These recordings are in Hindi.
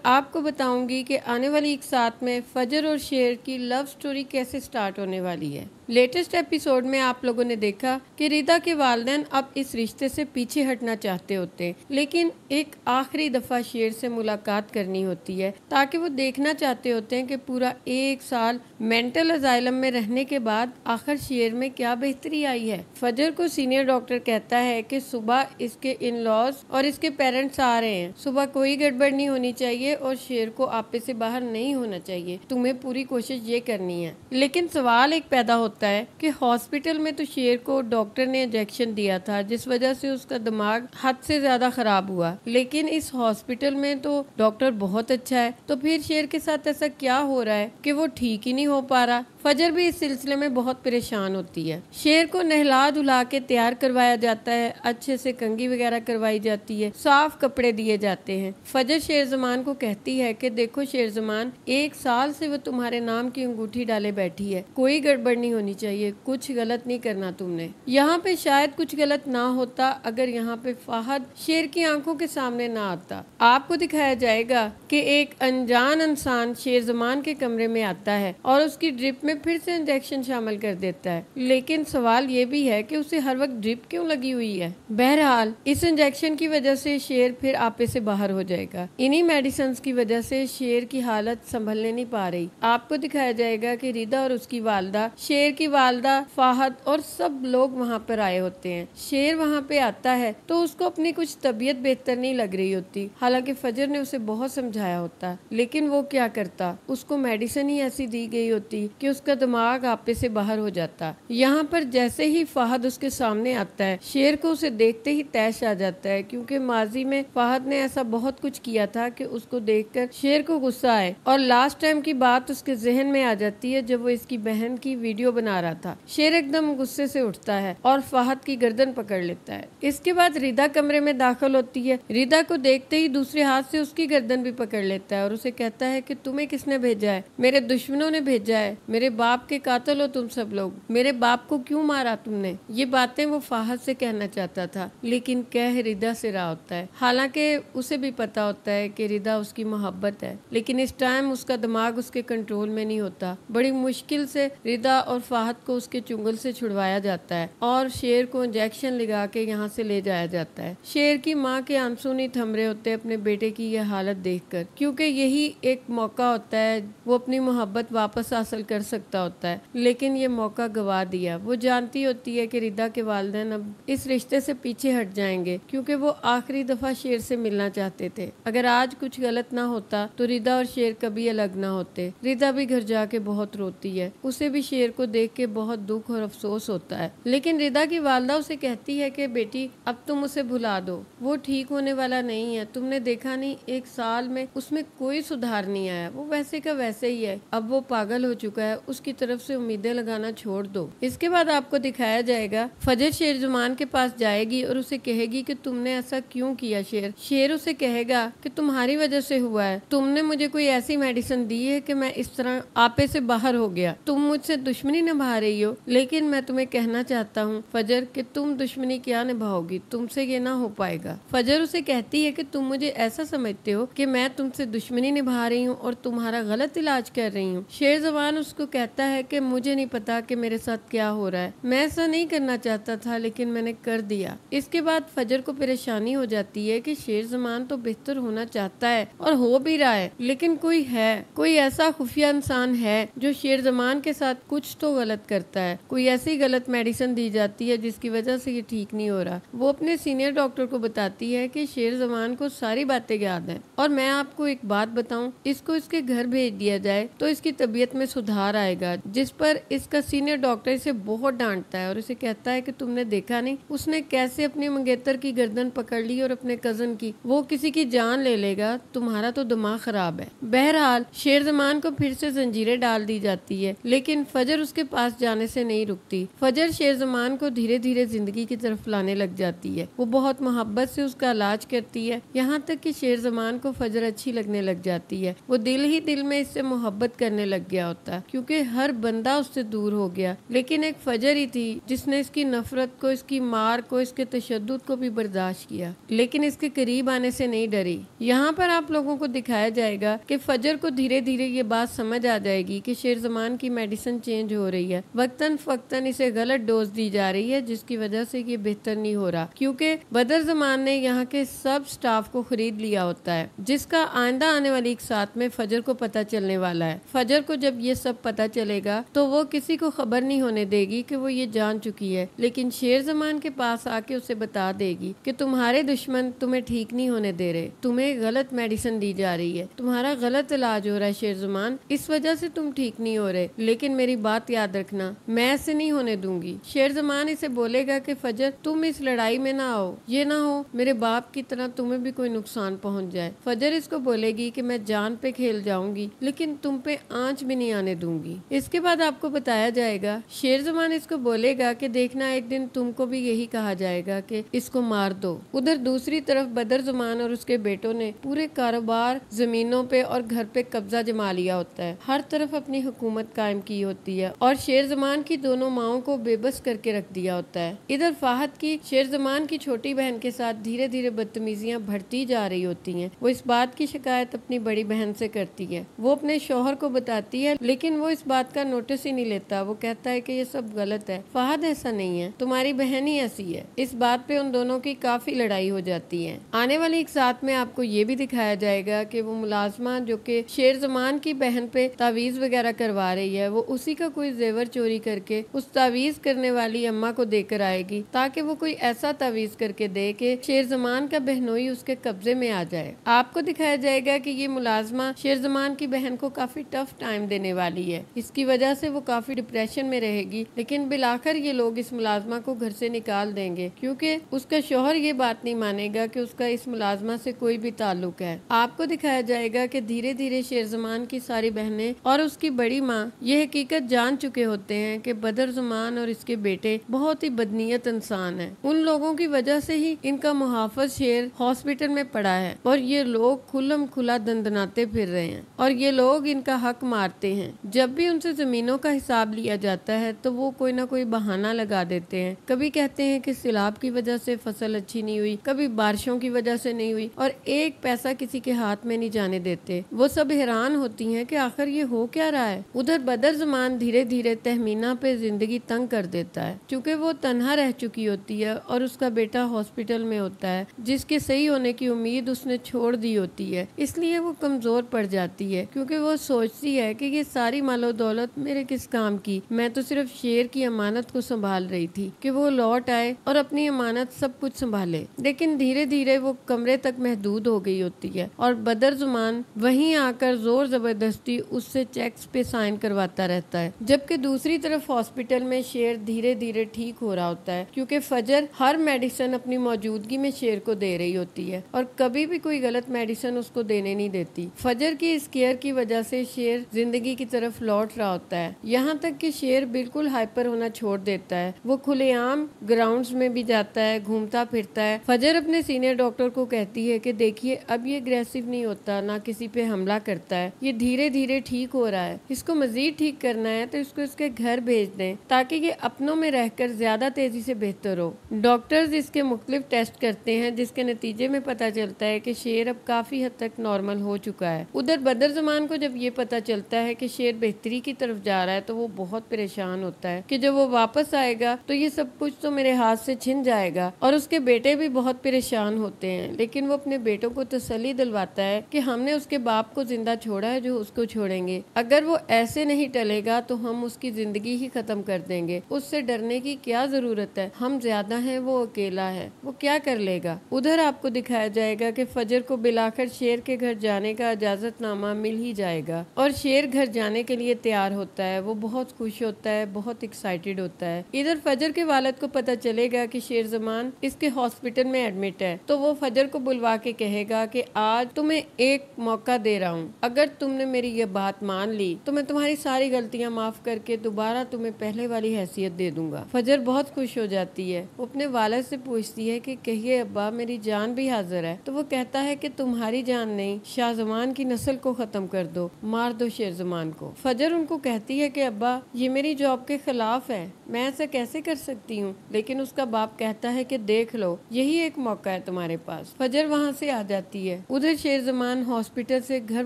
आपको बताऊंगी कि आने वाली एक साथ में फजर और शेर की लव स्टोरी कैसे स्टार्ट होने वाली है। लेटेस्ट एपिसोड में आप लोगों ने देखा कि रिदा के वालिदैन अब इस रिश्ते से पीछे हटना चाहते होते, लेकिन एक आखिरी दफा शेर से मुलाकात करनी होती है ताकि वो देखना चाहते होते हैं कि पूरा 1 साल मेंटल अजाइलम में रहने के बाद आखिर शेर में क्या बेहतरी आई है। फजर को सीनियर डॉक्टर कहता है कि सुबह इसके इन लॉज और इसके पेरेंट्स आ रहे हैं, सुबह कोई गड़बड़ नहीं होनी चाहिए और शेर को आपे से बाहर नहीं होना चाहिए, तुम्हें पूरी कोशिश ये करनी है। लेकिन सवाल एक पैदा होता है कि हॉस्पिटल में तो शेर को डॉक्टर ने इंजेक्शन दिया था जिस वजह से उसका दिमाग हद से ज्यादा खराब हुआ, लेकिन इस हॉस्पिटल में तो डॉक्टर बहुत अच्छा है, तो फिर शेर के साथ ऐसा क्या हो रहा है कि वो ठीक ही नहीं हो पा रहा। फजर भी इस सिलसिले में बहुत परेशान होती है। शेर को नहला धुला के तैयार करवाया जाता है, अच्छे से कंघी वगैरह करवाई जाती है, साफ कपड़े दिए जाते हैं। फजर शेर जमान को कहती है कि देखो शेर जमान, 1 साल से वो तुम्हारे नाम की अंगूठी डाले बैठी है, कोई गड़बड़ नहीं होनी चाहिए, कुछ गलत नहीं करना तुमने। यहाँ पे शायद कुछ गलत ना होता अगर यहाँ पे फाहद शेर की आंखों के सामने ना आता। आपको दिखाया जाएगा कि एक अनजान इंसान शेर जमान के कमरे में आता है और उसकी ड्रिप में फिर से इंजेक्शन शामिल कर देता है, लेकिन सवाल ये भी है कि उसे हर वक्त ड्रिप क्यों लगी हुई है। बहरहाल इस इंजेक्शन की वजह से शेर फिर आपे से बाहर हो जाएगा। इन्हीं मेडिसिन की वजह से शेर की हालत संभलने नहीं पा रही। आपको दिखाया जाएगा कि रिदा और उसकी वालदा, शेर की वालदा, फाहद और सब लोग वहाँ पर आए होते हैं। शेर वहाँ पे आता है तो उसको अपनी कुछ तबीयत बेहतर नहीं लग रही होती, हालांकि फजर ने उसे बहुत समझाया होता, लेकिन वो क्या करता, उसको मेडिसिन ही ऐसी दी गई होती कि उसका दिमाग आपे से बाहर हो जाता। यहाँ पर जैसे ही फाहद उसके सामने आता है, शेर को उसे देखते ही तैश आ जाता है, क्योंकि माजी में फाहद ने ऐसा बहुत कुछ किया था कि उसको देखकर शेर को गुस्सा आए और लास्ट टाइम की बात उसके जहन में आ जाती है जब वो इसकी बहन की वीडियो बना रहा था। शेर एकदम गुस्से से उठता है और फाहद की गर्दन पकड़ लेता है। इसके बाद रिदा कमरे में दाखिल होती है। रिदा को देखते ही दूसरे हाथ से उसकी गर्दन भी पकड़ लेता है और उसे कहता है कि तुम्हें किसने भेजा है? मेरे दुश्मनों ने भेजा है, मेरे बाप के कातिल हो तुम सब लोग, मेरे बाप को क्यों मारा तुमने? ये बातें वो फाहद से कहना चाहता था, लेकिन कह रिदा से रहा होता है। हालांकि उसे भी पता होता है कि रिदा उसकी मोहब्बत है, लेकिन इस टाइम उसका दिमाग उसके कंट्रोल में नहीं होता। बड़ी मुश्किल से रिदा और फाहद को उसके चुंगल से छुड़वाया जाता है और शेर को इंजेक्शन लगा के यहाँ से ले जाया जाता है। शेर की माँ के आंसू नहीं थम रहे होते अपने बेटे की यह हालत देखकर, क्योंकि यही एक मौका होता है वो अपनी मोहब्बत वापस हासिल कर सकता होता है, लेकिन ये मौका गवा दिया। वो जानती होती है कि रिदा के वालिदैन अब इस रिश्ते से पीछे हट जाएंगे, क्योंकि वो आखिरी दफा शेर से मिलना चाहते थे। अगर आज कुछ गलत ना होता तो रिदा और शेर कभी अलग ना होते। रिदा भी घर जाके बहुत रोती है, उसे भी शेर को देख के बहुत दुख और अफसोस होता है, लेकिन रिदा की वालदा उसे कहती है कि बेटी अब तुम उसे भुला दो, वो ठीक होने वाला नहीं है, तुमने देखा नहीं 1 साल में उसमें कोई सुधार नहीं आया, वो वैसे का वैसे ही है, अब वो पागल हो चुका है, उसकी तरफ से उम्मीदें लगाना छोड़ दो। इसके बाद आपको दिखाया जाएगा फजर शेर जुमान के पास जाएगी और उसे कहेगी कि तुमने ऐसा क्यों किया शेर। शेर उसे कहेगा कि तुम्हारी वजह से हुआ है, तुमने मुझे कोई ऐसी मेडिसिन दी है कि मैं इस तरह आपे से बाहर हो गया, तुम मुझसे दुश्मनी निभा रही हो, लेकिन मैं तुम्हें कहना चाहता हूँ फजर कि तुम दुश्मनी क्या निभाओगी, तुमसे ये ना हो पाएगा। फजर उसे कहती है कि तुम मुझे ऐसा समझते हो कि मैं तुमसे दुश्मनी निभा रही हूँ और तुम्हारा गलत इलाज कर रही हूँ। शेर जवान उसको कहता है कि मुझे नहीं पता कि मेरे साथ क्या हो रहा है, मैं ऐसा नहीं करना चाहता था लेकिन मैंने कर दिया। इसके बाद फजर को परेशानी हो जाती है कि शेर जमान तो बेहतर होना चाहता है और हो भी रहा है, लेकिन कोई ऐसा खुफिया इंसान है जो शेर जमान के साथ कुछ तो गलत करता है, कोई ऐसी गलत मेडिसिन दी जाती है जिसकी वजह से ये ठीक नहीं हो रहा। वो अपने सीनियर डॉक्टर को बताती है कि शेर जमान को सारी बातें याद है और मैं आपको एक बात बताऊं, इसको इसके घर भेज दिया जाए तो इसकी तबीयत में सुधार आएगा। जिस पर इसका सीनियर डॉक्टर इसे बहुत डांटता है और इसे कहता है कि तुमने देखा नहीं उसने कैसे अपनी मंगेतर की गर्दन पकड़ ली और अपने कजन की, वो किसी की जान ले लेगा, तुम्हारा तो दिमाग खराब है। बहरहाल शेर जमान को फिर से जंजीरें डाल दी जाती है, लेकिन फजर उसके पास जाने से नहीं रुकती। फजर शेर जमान को धीरे धीरे जिंदगी की तरफ लाने लग जाती है। वो बहुत मोहब्बत से उसका इलाज करती है, यहाँ तक कि शेर जमान को फजर अच्छी लगने लग जाती है। वो दिल ही दिल में इससे मोहब्बत करने लग गया होता है, क्योंकि क्योंकि हर बंदा उससे दूर हो गया, लेकिन एक फजर ही थी जिसने इसकी नफरत को, इसकी मार को, इसके तशद्दुद को भी बर्दाश्त किया, लेकिन इसके करीब आने से नहीं डरी। यहाँ पर आप लोगों को दिखाया जाएगा कि फजर को धीरे धीरे ये बात समझ आ जाएगी कि शेरजमान की मेडिसिन चेंज हो रही है, वक्तन फक्तन इसे गलत डोज दी जा रही है, जिसकी वजह से ये बेहतर नहीं हो रहा, क्योंकि बदर जमान ने यहाँ के सब स्टाफ को खरीद लिया होता है, जिसका आइंदा आने वाली एक साथ में फजर को पता चलने वाला है। फजर को जब ये सब पता चलेगा तो वो किसी को खबर नहीं होने देगी कि वो ये जान चुकी है, लेकिन शेरजमान के पास आके उसे बता देगी कि तुम्हारे दुश्मन तुम्हें ठीक नहीं होने दे रहे, तुम्हें गलत मेडिसिन दी जा रही है, तुम्हारा गलत इलाज हो रहा है शेरजमान, इस वजह से तुम ठीक नहीं हो रहे, लेकिन मेरी बात याद रखना, मैं ऐसे नहीं होने दूंगी। शेरजमान इसे बोलेगा कि फजर तुम इस लड़ाई में ना आओ, ये ना हो मेरे बाप की तरह तुम्हें भी कोई नुकसान पहुंच जाए। फजर इसको बोलेगी कि मैं जान पे खेल जाऊंगी, लेकिन तुम पे आंच भी नहीं आने दूंगी। इसके बाद आपको बताया जाएगा, शेरजमान इसको बोलेगा कि देखना एक दिन तुमको भी यही कहा जाएगा कि इसको मार दो। उधर दूसरी तरफ बदर जमान और उसके बेटों ने पूरे कारोबार, जमीनों पे और घर पे कब्जा जमा लिया होता है, हर तरफ अपनी हुकूमत कायम की होती है और शेरजमान की दोनों माओं को बेबस करके रख दिया होता है। इधर फाहद की शेरजमान की छोटी बहन के साथ धीरे धीरे बदतमीजियां बढ़ती जा रही होती हैं। वो इस बात की शिकायत अपनी बड़ी बहन से करती है, वो अपने शौहर को बताती है, लेकिन वो इस बात का नोटिस ही नहीं लेता। वो कहता है कि ये सब गलत है, फाहद ऐसा नहीं है, तुम्हारी बहन ही ऐसी है। इस बात पे उन दोनों की काफी लड़ाई हो जाती है। आने वाली एक साथ में आपको ये भी दिखाया जाएगा कि वो मुलाजमा जो कि शेरजमान की बहन पे तावीज वगैरह करवा रही है, वो उसी का कोई जेवर चोरी करके उस तावीज करने वाली अम्मा को देकर आएगी, ताकि वो कोई ऐसा तावीज करके दे कि शेरजमान का बहनोई उसके कब्जे में आ जाए। आपको दिखाया जाएगा कि ये मुलाजमा शेरजमान की बहन को काफी टफ टाइम देने वाली है, इसकी वजह से वो काफी डिप्रेशन में रहेगी, लेकिन बिलाखिर ये लोग इस मुलाजमा को घर से निकाल देंगे, क्योंकि उसका शौहर ये बात नहीं मानेगा कि उसका इस मुलाजमा से कोई भी ताल्लुक है। आपको दिखाया जाएगा कि धीरे धीरे शेरजमान की सारी बहनें और उसकी बड़ी माँ ये हकीकत जान चुके होते हैं कि बदर जमान और इसके बेटे बहुत ही बदनीयत इंसान है। उन लोगों की वजह से ही इनका मुहाफिज शेर हॉस्पिटल में पड़ा है और ये लोग खुल्लम खुला दंदनाते फिर रहे हैं और ये लोग इनका हक मारते हैं। जब भी उनसे जमीनों का हिसाब लिया जाता है तो वो कोई ना कोई बहाना लगा देते हैं। कभी कहते हैं कि सैलाब की वजह से फसल अच्छी नहीं हुई, कभी बारिशों की वजह से नहीं हुई, और एक पैसा किसी के हाथ में नहीं जाने देते। वो सब हैरान होती हैं कि आखिर ये हो क्या रहा है। उधर बदर जमान धीरे धीरे तहमीना पे जिंदगी तंग कर देता है, क्योंकि वो तन्हा रह चुकी होती है और उसका बेटा हॉस्पिटल में होता है, जिसके सही होने की उम्मीद उसने छोड़ दी होती है। इसलिए वो कमजोर पड़ जाती है, क्योंकि वो सोचती है कि ये सारी मालो दौलत मेरे किस काम की, मैं तो सिर्फ शेर की अमानत को संभाल रही थी कि वो लौट आए और अपनी अमानत सब कुछ संभाले। लेकिन धीरे धीरे वो कमरे तक महदूद हो गई होती है और बदर जुमान वहीं आकर जोर जबरदस्ती उससे चेक्स पे साइन करवाता रहता है, जबकि दूसरी तरफ हॉस्पिटल में शेर धीरे धीरे ठीक हो रहा होता है, क्योंकि फजर हर मेडिसिन अपनी मौजूदगी में शेर को दे रही होती है और कभी भी कोई गलत मेडिसिन उसको देने नहीं देती। फजर की इस केयर की वजह से शेर जिंदगी की तरफ लौट रहा होता है, यहाँ तक कि शेर बिल्कुल हाइपर होना छोड़ देता है। वो खुलेआम ग्राउंड्स में भी जाता है, घूमता फिरता है। फजर अपने सीनियर डॉक्टर को कहती है कि देखिए अब ये अग्रेसिव नहीं होता, ना किसी पे हमला करता है, ये धीरे धीरे ठीक हो रहा है, इसको मजीद ठीक करना है तो इसको इसके घर भेज दें ताकि ये अपनों में रहकर ज्यादा तेजी से बेहतर हो। डॉक्टर्स इसके मुख्तलिफ टेस्ट करते हैं, जिसके नतीजे में पता चलता है कि शेर अब काफी हद तक नॉर्मल हो चुका है। उधर बदर जमान को जब ये पता चलता है कि शेर बेहतरी की तरफ जा रहा है तो वो बहुत परेशान होता है कि जब वो वापस आएगा तो ये सब कुछ तो मेरे हाथ से छिन जाएगा। और उसके बेटे भी बहुत परेशान होते हैं, लेकिन वो अपने बेटों को तसल्ली दिलवाता है कि हमने उसके बाप को जिंदा छोड़ा है, जो उसको छोड़ेंगे, अगर वो ऐसे नहीं टलेगा तो हम उसकी जिंदगी ही खत्म कर देंगे। उससे डरने की क्या जरूरत है, हम ज्यादा हैं, वो अकेला है, वो क्या कर लेगा। उधर आपको दिखाया जाएगा कि फजर को बिलाकर शेर के घर जाने का इजाजतनामा मिल ही जाएगा और शेर घर जाने के लिए तैयार होता है। वो बहुत खुश होता है, बहुत एक्साइटेड होता है। इधर फजर के वालिद को पता चलेगा कि शेर जमान इसके हॉस्पिटल में एडमिट है, तो वो फजर को बुलवा के कहेगा कि आज तुम्हें एक मौका दे रहा हूँ, अगर तुमने मेरी ये बात मान ली तो मैं तुम्हारी सारी गलतियाँ माफ करके दोबारा तुम्हें पहले वाली हैसियत दे दूंगा। फजर बहुत खुश हो जाती है, वो अपने वालिद से पूछती है कि कहिए अब्बा, मेरी जान भी हाजिर है। तो वो कहता है कि तुम्हारी जान नहीं, शाहजमान की नस्ल को खत्म कर दो, मार दो शेर जमान को। फजर फजर उनको कहती है कि अब्बा ये मेरी जॉब के खिलाफ है, मैं ऐसा कैसे कर सकती हूँ। लेकिन उसका बाप कहता है कि देख लो, यही एक मौका है तुम्हारे पास। फजर वहाँ से आ जाती है। उधर शेर जमान हॉस्पिटल से घर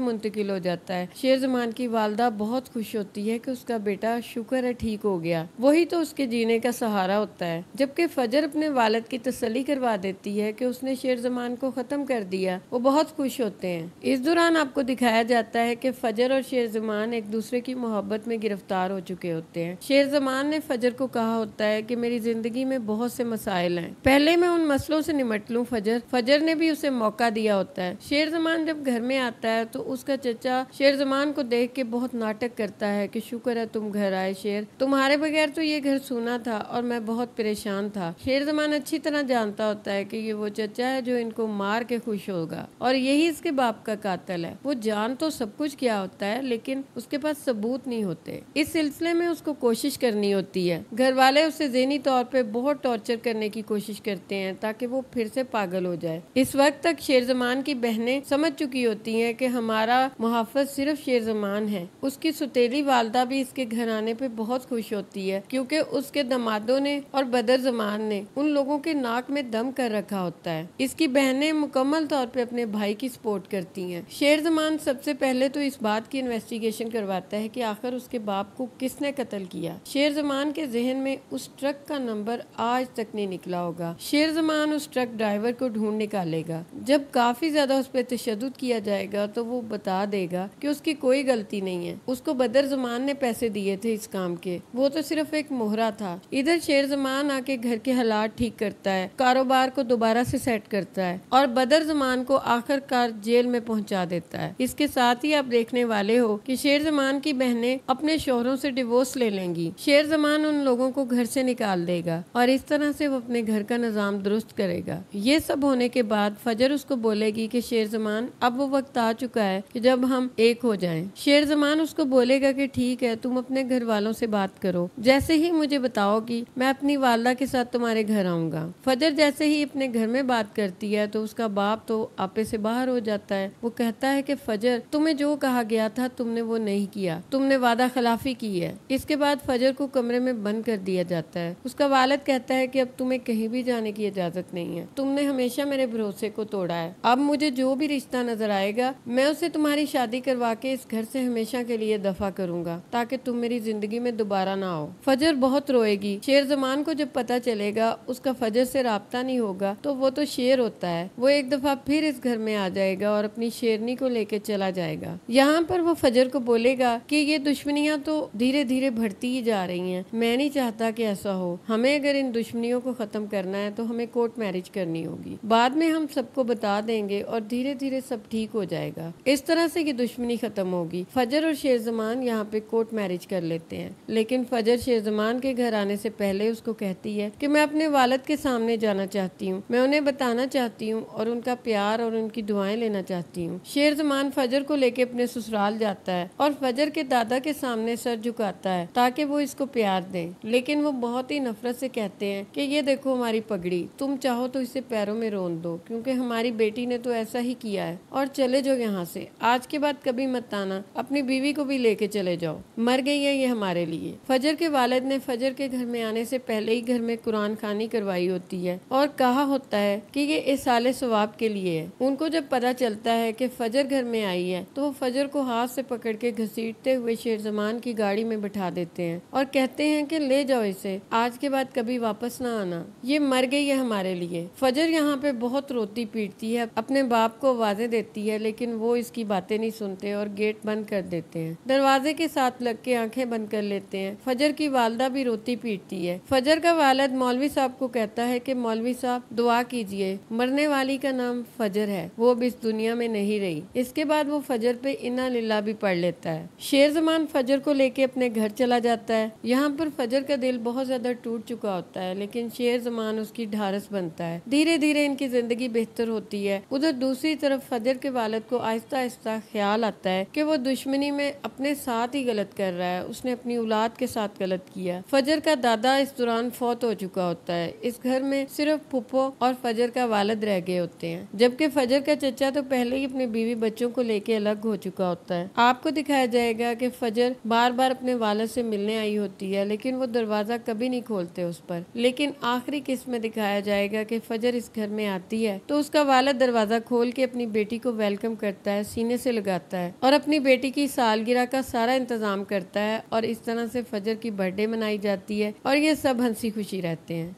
मुंतकिल हो जाता है। शेर जमान की वालदा बहुत खुश होती है कि उसका बेटा शुक्र है ठीक हो गया, वही तो उसके जीने का सहारा होता है। जबकि फजर अपने वालिद की तसल्ली करवा देती है कि उसने शेर जमान को खत्म कर दिया, वो बहुत खुश होते हैं। इस दौरान आपको दिखाया जाता है कि फजर और शेर जमान एक दूसरे की मोहब्बत में गिरफ्तार हो चुके होते हैं। शेर जमान ने फजर को कहा होता है कि मेरी जिंदगी में बहुत से मसाइल हैं, पहले मैं उन मसलों से निमट लूं। फजर ने भी उसे मौका दिया होता है। शेर जमान जब घर में आता है तो उसका चचा शेर जमान को देख के बहुत नाटक करता है कि शुक्र है तुम घर आए शेर, तुम्हारे बगैर तो ये घर सूना था और मैं बहुत परेशान था। शेर जमान अच्छी तरह जानता होता है कि ये वो चचा है जो इनको मार के खुश होगा और यही इसके बाप का कातिल है। वो जान तो सब कुछ किया होता है लेकिन उसके पास सबूत नहीं होते। इस सिलसिले में उसको कोशिश करनी होती है। घर वाले उसे ज़हनी तौर पे बहुत टॉर्चर करने की कोशिश करते हैं ताकि वो फिर से पागल हो जाए। इस वक्त तक शेर जमान की बहनें समझ चुकी होती हैं कि हमारा मुहाफ़िज़ सिर्फ शेर जमान है। उसकी सुतेली वालदा भी इसके घर आने पे बहुत खुश होती है क्योंकि उसके दमादों ने और बदर जमान ने उन लोगों के नाक में दम कर रखा होता है। इसकी बहनें मुकम्मल तौर पे अपने भाई की सपोर्ट करती हैं। शेर जमान सबसे पहले तो इस बात की इन्वेस्टिगेशन करवाता है कि आखिर उसके बाप को किसने कत्ल किया। शेर जमान के जहन में उस ट्रक का नंबर आज तक नहीं निकला होगा। शेर जमान उस ट्रक ड्राइवर को ढूंढ निकालेगा। जब काफी ज्यादा उस पर तशद्दुद किया जाएगा तो वो बता देगा कि उसकी कोई गलती नहीं है, उसको बदर जमान ने पैसे दिए थे इस काम के, वो तो सिर्फ एक मोहरा था। इधर शेर जमान आके घर के हालात ठीक करता है, कारोबार को दोबारा से सेट करता है और बदर जमान को आखिरकार जेल में पहुंचा देता है। इसके साथ ही आप देखने वाले हो कि शेर जमान की बहनें अपने शोहरों से डिवोर्स ले लेंगी। शेर जमान उन लोगों को घर से निकाल देगा और इस तरह से वो अपने घर का निजाम दुरुस्त करेगा। ये सब होने के बाद फजर उसको बोलेगी कि शेर जमान अब वो वक्त आ चुका है कि जब हम एक हो जाएं। शेर जमान उसको बोलेगा कि ठीक है, तुम अपने घर वालों से बात करो, जैसे ही मुझे बताओगी मैं अपनी वालदा के साथ तुम्हारे घर आऊंगा। फजर जैसे ही अपने घर में बात करती है तो उसका बाप तो आपे से बाहर हो जाता है। वो कहता है कि फजर, तुम्हें जो कहा गया था तुमने वो नहीं किया, तुमने वादा खिलाफी की है। इसके बाद फजर को कमरे में बंद कर दिया जाता है। उसका वालिद कहता है कि अब तुम्हें कहीं भी जाने की इजाजत नहीं है, तुमने हमेशा मेरे भरोसे को तोड़ा है। अब मुझे जो भी रिश्ता नजर आएगा मैं उसे तुम्हारी शादी करवा के इस घर से हमेशा के लिए दफा करूंगा ताकि तुम मेरी जिंदगी में दोबारा ना आओ। फजर बहुत रोएगी। शेर जमान को जब पता चलेगा उसका फजर से राब्ता नहीं होगा तो वो तो शेर होता है, वो एक दफा फिर इस घर में आ जाएगा और अपनी शेरनी को लेके चला जाएगा। यहाँ पर वो फजर को बोलेगा कि ये दुश्मनियाँ तो धीरे धीरे बढ़ती ही जा रही हैं, मैं नहीं चाहता कि ऐसा हो। हमें अगर इन दुश्मनियों को खत्म करना है तो हमें कोर्ट मैरिज करनी होगी, बाद में हम सबको बता देंगे और धीरे धीरे सब ठीक हो जाएगा। इस तरह से ये दुश्मनी खत्म होगी। फजर और शेर जमान यहाँ पे कोर्ट मैरिज कर लेते हैं, लेकिन फजर शेर जमान के घर आने से पहले उसको कहती है कि मैं अपने वालिद के सामने जाना चाहती हूँ, मैं उन्हें बताना चाहती हूँ और उनका प्यार और उनकी दुआएं लेना चाहती हूँ। शेर जमान फजर को लेके अपने ससुराल जाता है और फजर के दादा के सामने सर झुकाता है ताकि वो इसको प्यार दें, लेकिन वो बहुत ही नफरत से कहते हैं कि ये देखो हमारी पगड़ी, तुम चाहो तो इसे पैरों में रोन दो क्योंकि हमारी बेटी ने तो ऐसा ही किया है, और चले जाओ यहाँ से, आज के बाद कभी मत आना, अपनी बीवी को भी लेके चले जाओ, मर गई है ये हमारे लिए। फजर के वालिद ने फजर के घर में आने से पहले ही घर में कुरान खानी करवाई होती है और कहा होता है कि ये इसाले सवाब के लिए है। उनको जब पता चलता है कि फजर घर में आई है तो वो फजर को हाथ से पकड़ के घसीटते हुए शेर जमान की गाड़ी में बिठा देते हैं और कहते हैं कि ले जाओ इसे, आज के बाद कभी वापस ना आना, ये मर गई है हमारे लिए। फजर यहाँ पे बहुत रोती पीटती है, अपने बाप को आवाजें देती है, लेकिन वो इसकी बातें नहीं सुनते और गेट बंद कर देते हैं, दरवाजे के साथ लग के आंखें बंद कर लेते हैं। फजर की वालदा भी रोती पीटती है। फजर का वालिद मौलवी साहब को कहता है कि मौलवी साहब दुआ कीजिए, मरने वाली का नाम फजर है, वो अब इस दुनिया में नहीं रही। इसके बाद वो फजर पे इन्ना लिल्लाह भी पढ़ लेता है। शेर जमान फजर को लेके अपने घर चला जाता है। यहाँ पर फजर का दिल बहुत ज्यादा टूट चुका होता है, लेकिन शेर जमान उसकी ढारस बनता है। धीरे धीरे इनकी जिंदगी बेहतर होती है। उधर दूसरी तरफ फजर के वालिद को आहिस्ता आहिस्ता ख्याल आता है कि वो दुश्मनी में अपने साथ ही गलत कर रहा है, उसने अपनी औलाद के साथ गलत किया। फजर का दादा इस दौरान फौत हो चुका होता है। इस घर में सिर्फ फुप्पो और फजर का वालिद रह गए होते हैं, जबकि फजर का चचा तो पहले ही अपने बीवी बच्चों को लेके अलग हो चुका होता है। आपको दिखाया जाएगा जाएगा कि फजर बार बार अपने वालिद से मिलने आई होती है, लेकिन वो दरवाज़ा कभी नहीं खोलते उस पर। लेकिन आखिरी किस्त में दिखाया जाएगा कि फजर इस घर में आती है तो उसका वालिद दरवाज़ा खोल के अपनी बेटी को वेलकम करता है, सीने से लगाता है और अपनी बेटी की सालगिरह का सारा इंतजाम करता है, और इस तरह से फजर की बर्थडे मनाई जाती है और ये सब हंसी खुशी रहते हैं।